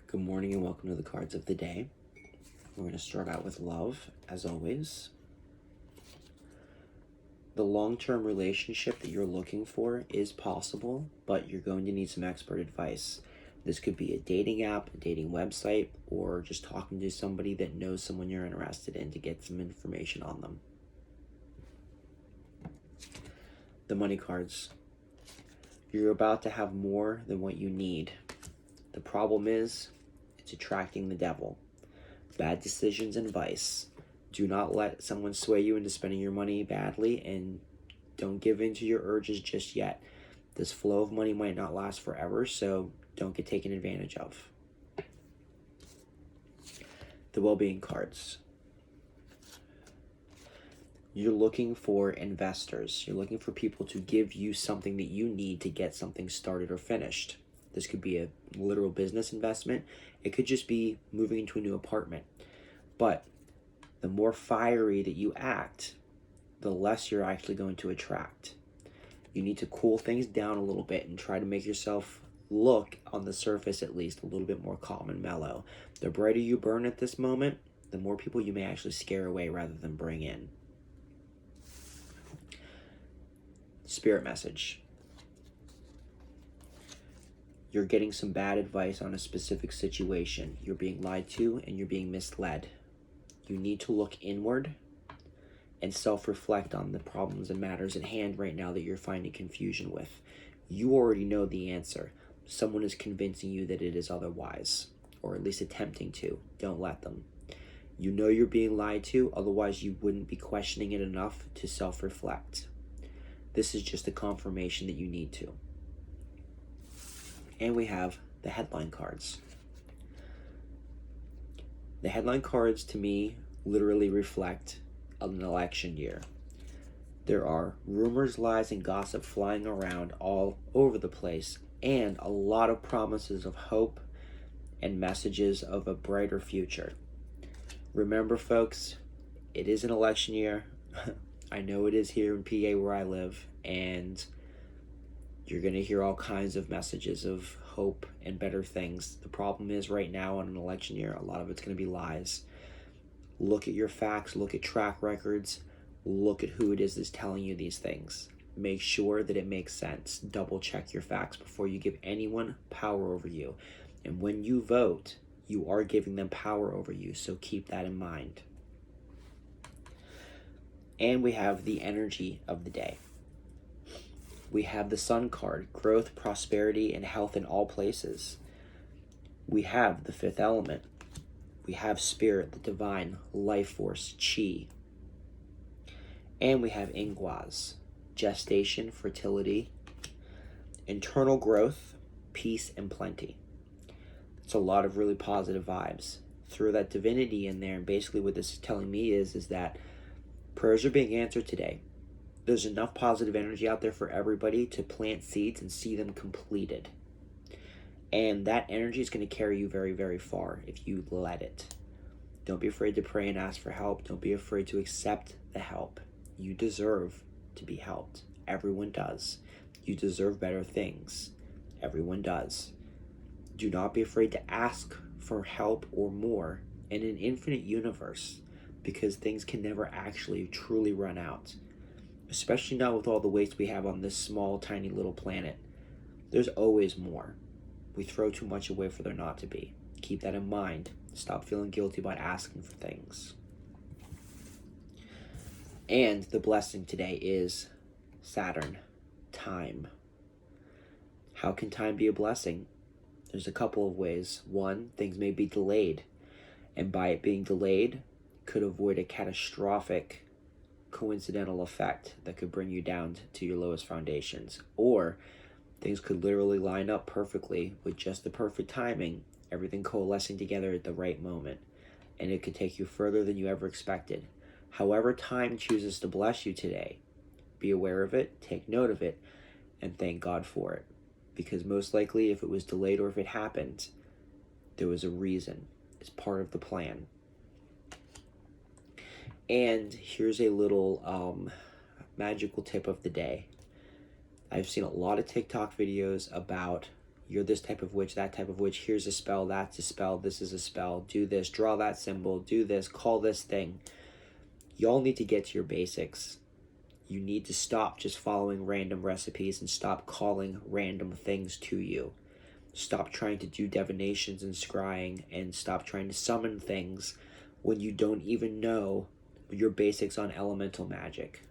Good morning and welcome to the cards of the day. We're going to start out with love, as always. The long-term relationship that you're looking for is possible, but you're going to need some expert advice. This could be a dating app, a dating website, or just talking to somebody that knows someone you're interested in to get some information on them. The money cards. You're about to have more than what you need. The problem is, it's attracting the devil. Bad decisions and vice. Do not let someone sway you into spending your money badly, and don't give in to your urges just yet. This flow of money might not last forever, so don't get taken advantage of. The well-being cards. You're looking for investors. You're looking for people to give you something that you need to get something started or finished. This could be a literal business investment. It could just be moving into a new apartment. But the more fiery that you act, the less you're actually going to attract. You need to cool things down a little bit and try to make yourself look, on the surface at least, a little bit more calm and mellow. The brighter you burn at this moment, the more people you may actually scare away rather than bring in. Spirit message. You're getting some bad advice on a specific situation. You're being lied to and you're being misled. You need to look inward and self-reflect on the problems and matters at hand right now that you're finding confusion with. You already know the answer. Someone is convincing you that it is otherwise, or at least attempting to. Don't let them. You know you're being lied to, otherwise you wouldn't be questioning it enough to self-reflect. This is just a confirmation that you need to. And we have the headline cards. The headline cards, to me, literally reflect an election year. There are rumors, lies, and gossip flying around all over the place, and a lot of promises of hope and messages of a brighter future. Remember, folks, it is an election year. I know it is here in PA where I live, and you're going to hear all kinds of messages of hope and better things. The problem is right now on an election year, a lot of it's going to be lies. Look at your facts, look at track records, look at who it is that's telling you these things. Make sure that it makes sense. Double check your facts before you give anyone power over you. And when you vote, you are giving them power over you, so keep that in mind. And we have the energy of the day. We have the Sun card, growth, prosperity, and health in all places. We have the fifth element. We have spirit, the divine, life force, chi. And we have ingwas, gestation, fertility, internal growth, peace, and plenty. It's a lot of really positive vibes. Throw that divinity in there, and basically what this is telling me is that prayers are being answered today. There's enough positive energy out there for everybody to plant seeds and see them completed. And that energy is going to carry you very, very far if you let it. Don't be afraid to pray and ask for help. Don't be afraid to accept the help. You deserve to be helped. Everyone does. You deserve better things. Everyone does. Do not be afraid to ask for help or more in an infinite universe, because things can never actually truly run out. Especially not with all the waste we have on this small, tiny little planet. There's always more. We throw too much away for there not to be. Keep that in mind. Stop feeling guilty about asking for things. And the blessing today is Saturn, time. How can time be a blessing? There's a couple of ways. One, things may be delayed. And by it being delayed, could avoid a catastrophic coincidental effect that could bring you down to your lowest foundations. Or things could literally line up perfectly with just the perfect timing, everything coalescing together at the right moment, and it could take you further than you ever expected. However time chooses to bless you today, be aware of it, take note of it, and thank God for it. Because most likely, if it was delayed or if it happened, there was a reason. It's part of the plan. And here's a little magical tip of the day. I've seen a lot of TikTok videos about You're this type of witch, that type of witch. Here's a spell, that's a spell, this is a spell. Do this, draw that symbol, do this, call this thing. Y'all need to get to your basics. You need to stop just following random recipes and stop calling random things to you. Stop trying to do divinations and scrying, and stop trying to summon things when you don't even know your basics on elemental magic,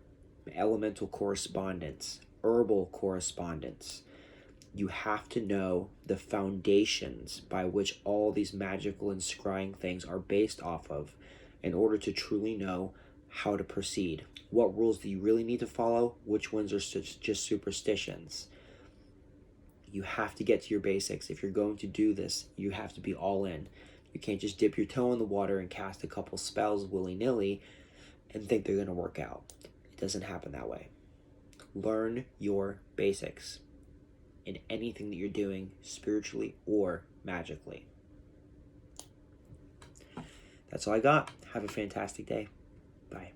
elemental correspondence, herbal correspondence. You have to know the foundations by which all these magical and scrying things are based off of in order to truly know how to proceed. What rules do you really need to follow? Which ones are just superstitions? You have to get to your basics. If you're going to do this, you have to be all in. You can't just dip your toe in the water and cast a couple spells willy-nilly and think they're going to work out. It doesn't happen that way. Learn your basics in anything that you're doing, spiritually or magically. That's all I got. Have a fantastic day. Bye.